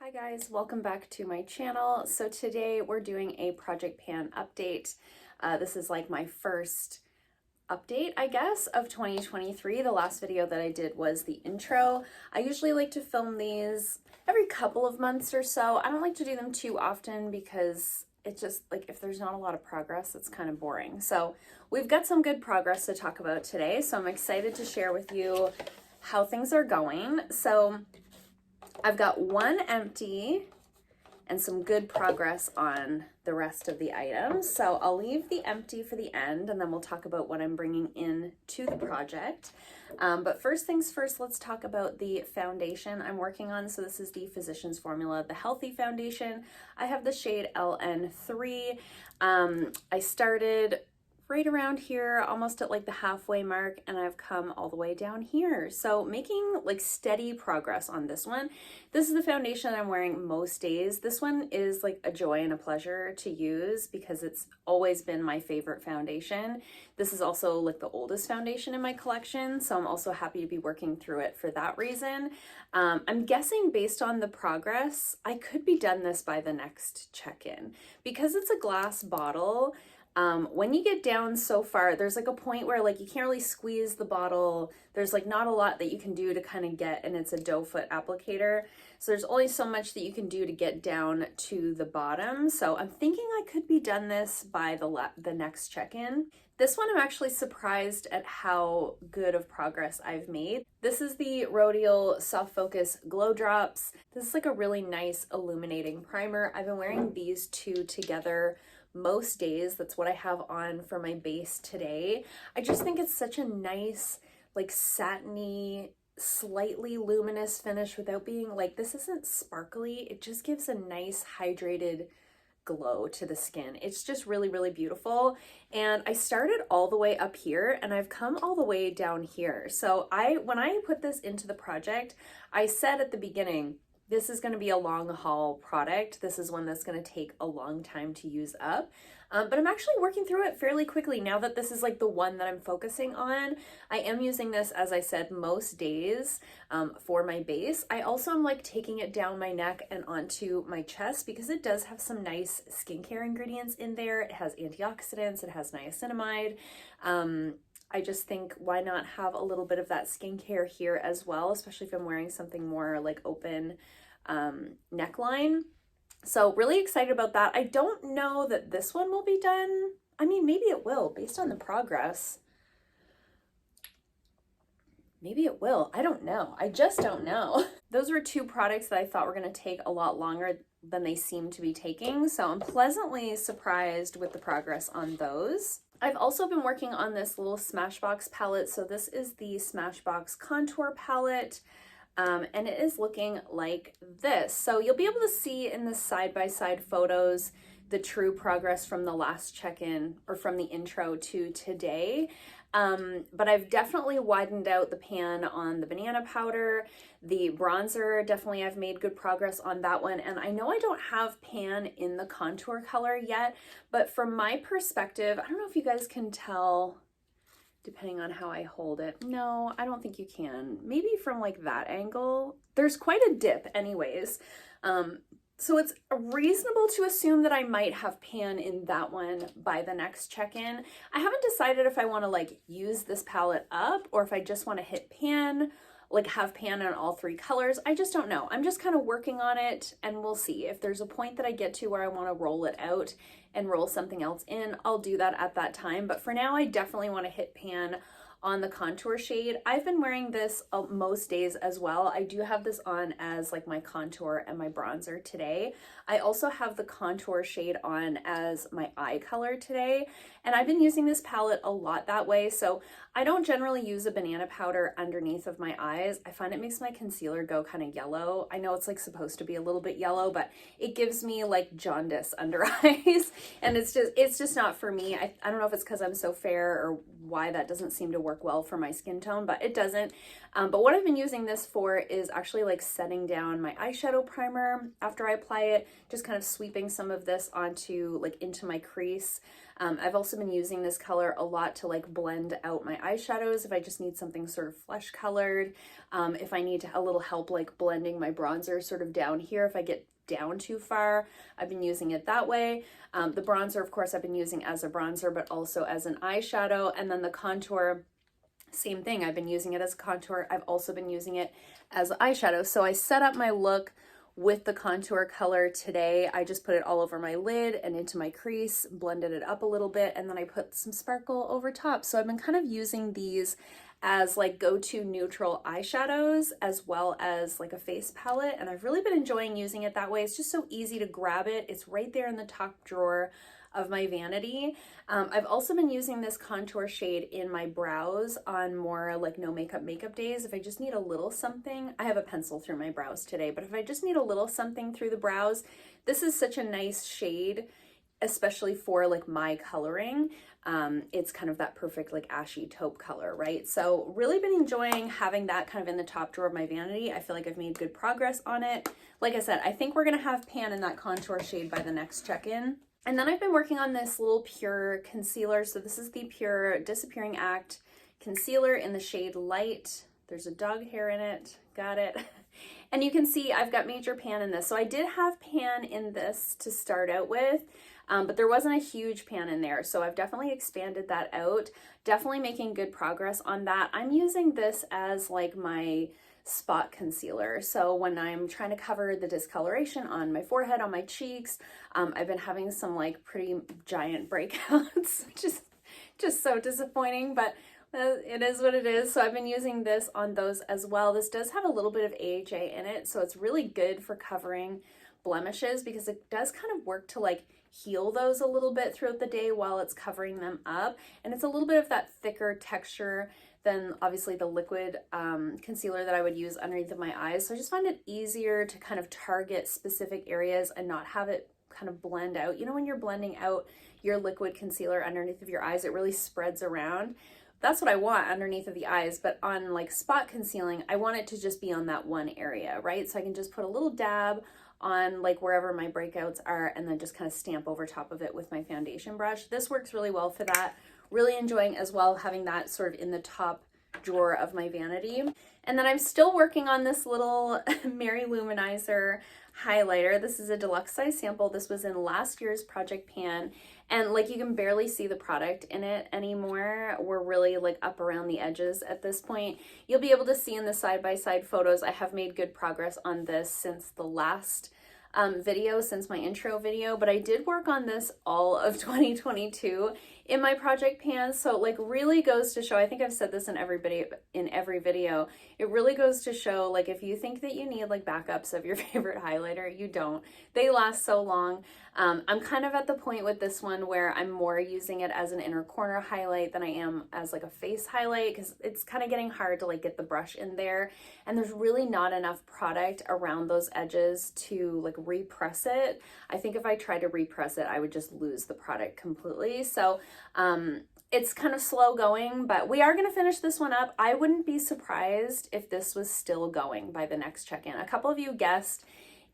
Hi guys, welcome back to my channel. So today we're doing a project pan update. This is like my first update, I guess, of 2023. The last video that I did was the intro. I usually like to film these every couple of months or so. I don't like to do them too often because it's just like if there's not a lot of progress, it's kind of boring. So we've got some good progress to talk about today. So I'm excited to share with you how things are going. So I've got one empty and some good progress on the rest of the items. So I'll leave the empty for the end and then we'll talk about what I'm bringing in to the project. But first things first, let's talk about the foundation I'm working on. So this is the Physicians Formula, the Healthy Foundation. I have the shade LN3. I started right around here, almost at like the halfway mark, and I've come all the way down here. So making like steady progress on this one. This is the foundation that I'm wearing most days. This one is like a joy and a pleasure to use because it's always been my favorite foundation. This is also like the oldest foundation in my collection, so I'm also happy to be working through it for that reason. I'm guessing based on the progress, I could be done this by the next check-in. Because it's a glass bottle, when you get down so far, there's like a point where like you can't really squeeze the bottle. There's like not a lot that you can do to kind of get, and it's a doe foot applicator. So there's only so much that you can do to get down to the bottom. So I'm thinking I could be done this by the next check-in. This one I'm actually surprised at how good of progress I've made. This is the Rodial Soft Focus Glow Drops. This is like a really nice illuminating primer. I've been wearing these two together most days. That's what I have on for my base today. I just think it's such a nice, like satiny, slightly luminous finish without being like, this isn't sparkly. It just gives a nice hydrated glow to the skin. It's just really, really beautiful. And I started all the way up here and I've come all the way down here. So when I put this into the project, I said at the beginning, this is going to be a long haul product. This is one that's going to take a long time to use up. But I'm actually working through it fairly quickly now that this is like the one that I'm focusing on. I am using this, as I said, most days for my base. I also am like taking it down my neck and onto my chest because it does have some nice skincare ingredients in there. It has antioxidants, it has niacinamide. I just think why not have a little bit of that skincare here as well, especially if I'm wearing something more like open neckline. So really excited about that. I don't know that this one will be done. I mean, maybe it will based on the progress. Maybe it will. I don't know. I just don't know. Those were two products that I thought were going to take a lot longer than they seem to be taking. So I'm pleasantly surprised with the progress on those. I've also been working on this little Smashbox palette. So this is the Smashbox contour palette. And it is looking like this. So you'll be able to see in the side-by-side photos the true progress from the last check-in or from the intro to today. But I've definitely widened out the pan on the banana powder. The bronzer, definitely I've made good progress on that one. And I know I don't have pan in the contour color yet, but from my perspective, I don't know if you guys can tell depending on how I hold it. No, I don't think you can. Maybe from like that angle. There's quite a dip anyways. So it's reasonable to assume that I might have pan in that one by the next check-in. I haven't decided if I want to like use this palette up or if I just want to hit pan, like have pan on all three colors. I just don't know. I'm just kind of working on it and we'll see. If there's a point that I get to where I want to roll it out and roll something else in, I'll do that at that time. But for now, I definitely want to hit pan on the contour shade. I've been wearing this most days as well. I do have this on as like my contour and my bronzer today. I also have the contour shade on as my eye color today. And I've been using this palette a lot that way. So I don't generally use a banana powder underneath of my eyes. I find it makes my concealer go kind of yellow. I know it's like supposed to be a little bit yellow, but it gives me like jaundice under eyes. And it's just not for me. I don't know if it's because I'm so fair or why that doesn't seem to work well for my skin tone, but it doesn't. But what I've been using this for is actually like setting down my eyeshadow primer after I apply it, just kind of sweeping some of this onto like into my crease. I've also been using this color a lot to like blend out my eyeshadows if I just need something sort of flesh colored. If I need a little help like blending my bronzer sort of down here if I get down too far, I've been using it that way. The bronzer, of course, I've been using as a bronzer, but also as an eyeshadow. And then the contour, same thing. I've been using it as a contour. I've also been using it as eyeshadow. So I set up my look with the contour color today. I just put it all over my lid and into my crease, blended it up a little bit, and then I put some sparkle over top. So I've been kind of using these as like go-to neutral eyeshadows as well as like a face palette, and I've really been enjoying using it that way. It's just so easy to grab it. It's right there in the top drawer of my vanity. I've also been using this contour shade in my brows on more like no makeup days. If I just need a little something, I have a pencil through my brows today, but if I just need a little something through the brows, this is such a nice shade, especially for like my coloring. It's kind of that perfect like ashy taupe color, right? So really been enjoying having that kind of in the top drawer of my vanity. I feel like I've made good progress on it. Like I said, I think we're gonna have pan in that contour shade by the next check-in. And then I've been working on this little Pure concealer. So this is the Pure Disappearing Act concealer in the shade Light. There's a dog hair in it, got it. And you can see I've got major pan in this. So I did have pan in this to start out with, but there wasn't a huge pan in there. So I've definitely expanded that out, definitely making good progress on that. I'm using this as like my spot concealer. So when I'm trying to cover the discoloration on my forehead, on my cheeks, I've been having some like pretty giant breakouts, which is just so disappointing, but it is what it is. So I've been using this on those as well. This does have a little bit of AHA in it, so it's really good for covering blemishes because it does kind of work to like heal those a little bit throughout the day while it's covering them up. And it's a little bit of that thicker texture than obviously the liquid concealer that I would use underneath of my eyes. So I just find it easier to kind of target specific areas and not have it kind of blend out. You know, when you're blending out your liquid concealer underneath of your eyes, it really spreads around. That's what I want underneath of the eyes, but on like spot concealing, I want it to just be on that one area, right? So I can just put a little dab on like wherever my breakouts are and then just kind of stamp over top of it with my foundation brush. This works really well for that. Really enjoying as well having that sort of in the top drawer of my vanity. And then I'm still working on this little Mary Lou Manizer highlighter. This is a deluxe size sample. This was in last year's Project Pan, and like you can barely see the product in it anymore. We're really like up around the edges at this point. You'll be able to see in the side-by-side photos I have made good progress on this since the last video, since my intro video, but I did work on this all of 2022 in my Project Pan. So like really goes to show, I think I've said this in every video, it really goes to show like if you think that you need like backups of your favorite highlighter, you don't. They last so long. I'm kind of at the point with this one where I'm more using it as an inner corner highlight than I am as like a face highlight, because it's kind of getting hard to like get the brush in there, and there's really not enough product around those edges to like repress it. I think if I tried to repress it, I would just lose the product completely. So it's kind of slow going, but we are going to finish this one up. I wouldn't be surprised if this was still going by the next check-in. A couple of you guessed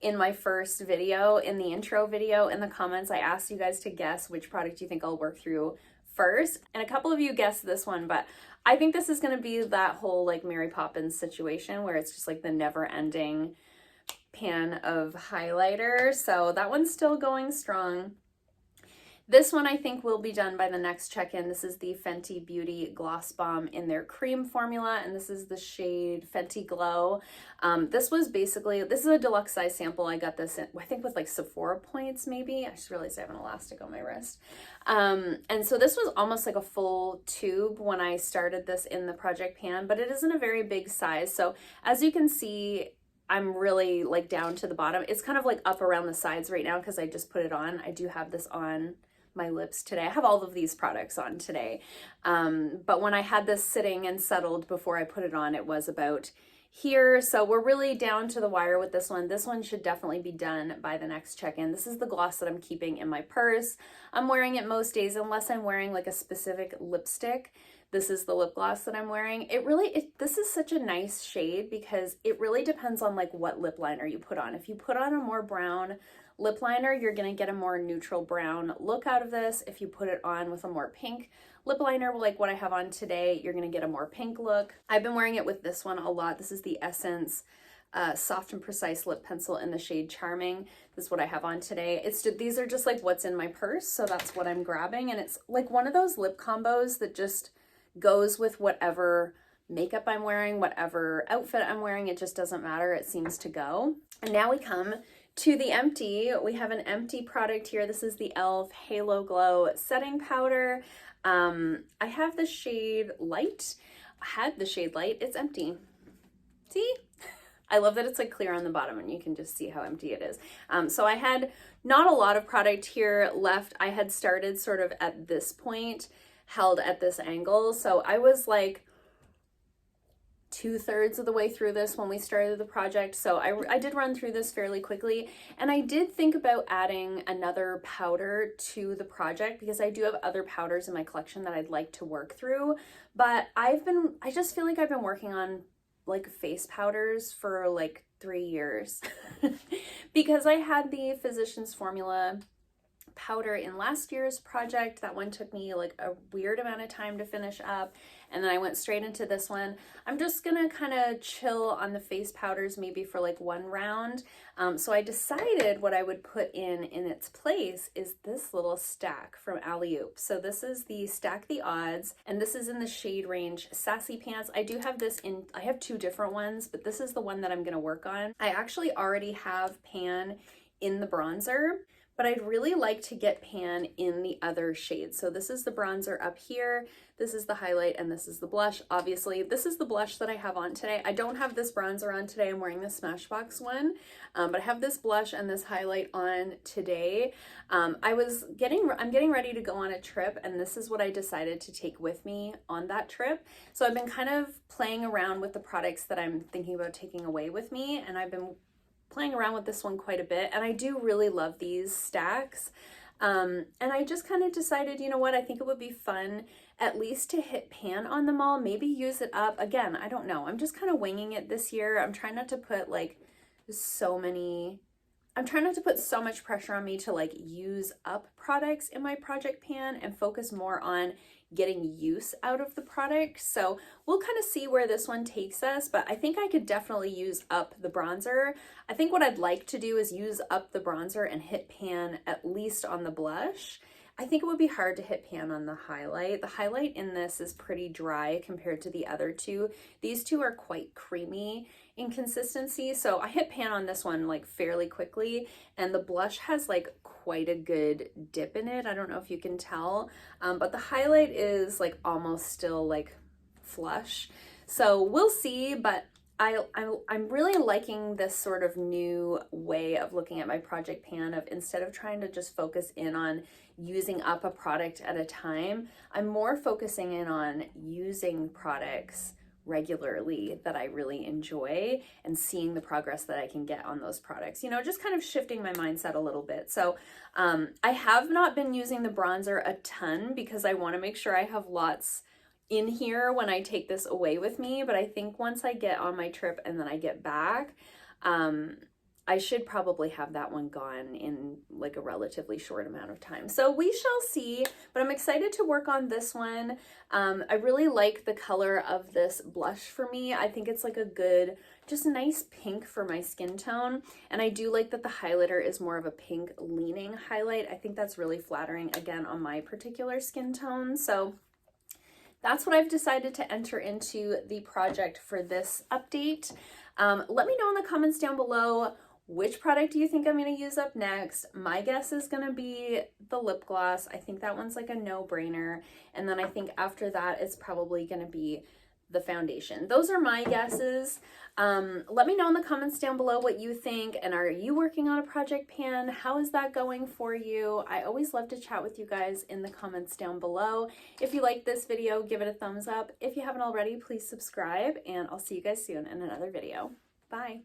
in my first video, in the intro video, in the comments, I asked you guys to guess which product you think I'll work through first. And a couple of you guessed this one, but I think this is going to be that whole like Mary Poppins situation where it's just like the never-ending pan of highlighter. So that one's still going strong. This one I think will be done by the next check-in. This is the Fenty Beauty Gloss Balm in their cream formula, and this is the shade Fenty Glow. This is a deluxe size sample. I got this in, I think with like Sephora points maybe. I just realized I have an elastic on my wrist. And so this was almost like a full tube when I started this in the Project Pan, but it isn't a very big size. So as you can see, I'm really like down to the bottom. It's kind of like up around the sides right now because I just put it on. I do have this on my lips today. I have all of these products on today. But when I had this sitting and settled before I put it on, it was about here. So we're really down to the wire with this one. This one should definitely be done by the next check-in. This is the gloss that I'm keeping in my purse. I'm wearing it most days unless I'm wearing like a specific lipstick this is the lip gloss that I'm wearing. This is such a nice shade because it really depends on like what lip liner you put on. If you put on a more brown lip liner, you're gonna get a more neutral brown look out of this. If you put it on with a more pink lip liner like what I have on today, you're gonna get a more pink look. I've been wearing it with this one a lot. This is the Essence Soft and Precise Lip Pencil in the shade Charming. This is what I have on today. These are just like what's in my purse, so that's what I'm grabbing. And it's like one of those lip combos that just goes with whatever makeup I'm wearing, whatever outfit I'm wearing. It just doesn't matter. It seems to go. And now we come to the empty. We have an empty product here. This is the e.l.f. Halo Glow Setting Powder. I have the shade Light. I had the shade Light. It's empty. See? I love that it's like clear on the bottom and you can just see how empty it is. So I had not a lot of product here left. I had started sort of at this point, held at this angle. So I was like 2/3 of the way through this when we started the project. So I did run through this fairly quickly, and I did think about adding another powder to the project because I do have other powders in my collection that I'd like to work through. But I just feel like I've been working on like face powders for like 3 years because I had the Physicians Formula powder in last year's project. That one took me like a weird amount of time to finish up, and then I went straight into this one. I'm just gonna kind of chill on the face powders maybe for like one round. So I decided what I would put in its place is this little stack from Alleyoop. So this is the Stack the Odds, and this is in the shade range Sassy Pants. I do have this in, I have 2 different ones, but this is the one that I'm gonna work on. I actually already have pan in the bronzer, but I'd really like to get pan in the other shades. So this is the bronzer up here, this is the highlight, and this is the blush. Obviously, this is the blush that I have on today. I don't have this bronzer on today. I'm wearing the Smashbox one, but I have this blush and this highlight on today. I'm getting ready to go on a trip, and this is what I decided to take with me on that trip. So I've been kind of playing around with the products that I'm thinking about taking away with me, and I've been playing around with this one quite a bit, and I do really love these stacks. And I just kind of decided, you know what, I think it would be fun at least to hit pan on them all, maybe use it up. Again, I don't know. I'm just kind of winging it this year. I'm trying not to put like I'm trying not to put so much pressure on me to like use up products in my project pan and focus more on getting use out of the product. So we'll kind of see where this one takes us, but I think I could definitely use up the bronzer. I think what I'd like to do is use up the bronzer and hit pan at least on the blush. I think it would be hard to hit pan on the highlight. The highlight in this is pretty dry compared to the other two. These two are quite creamy in consistency, so I hit pan on this one like fairly quickly, and the blush has like quite a good dip in it. I don't know if you can tell, but the highlight is like almost still like flush. So we'll see, but I'm really liking this sort of new way of looking at my project pan of instead of trying to just focus in on using up a product at a time, I'm more focusing in on using products regularly that I really enjoy and seeing the progress that I can get on those products. You know, just kind of shifting my mindset a little bit. So I have not been using the bronzer a ton because I want to make sure I have lots in here when I take this away with me, but I think once I get on my trip and then I get back, I should probably have that one gone in like a relatively short amount of time. So we shall see, but I'm excited to work on this one. I really like the color of this blush for me. I think it's like a good, just nice pink for my skin tone. And I do like that the highlighter is more of a pink leaning highlight. I think that's really flattering again on my particular skin tone. So that's what I've decided to enter into the project for this update. Let me know in the comments down below, which product do you think I'm going to use up next? My guess is going to be the lip gloss. I think that one's like a no-brainer. And then I think after that, it's probably going to be the foundation. Those are my guesses. Let me know in the comments down below what you think, and are you working on a project pan? How is that going for you? I always love to chat with you guys in the comments down below. If you like this video, give it a thumbs up. If you haven't already, please subscribe, and I'll see you guys soon in another video. Bye.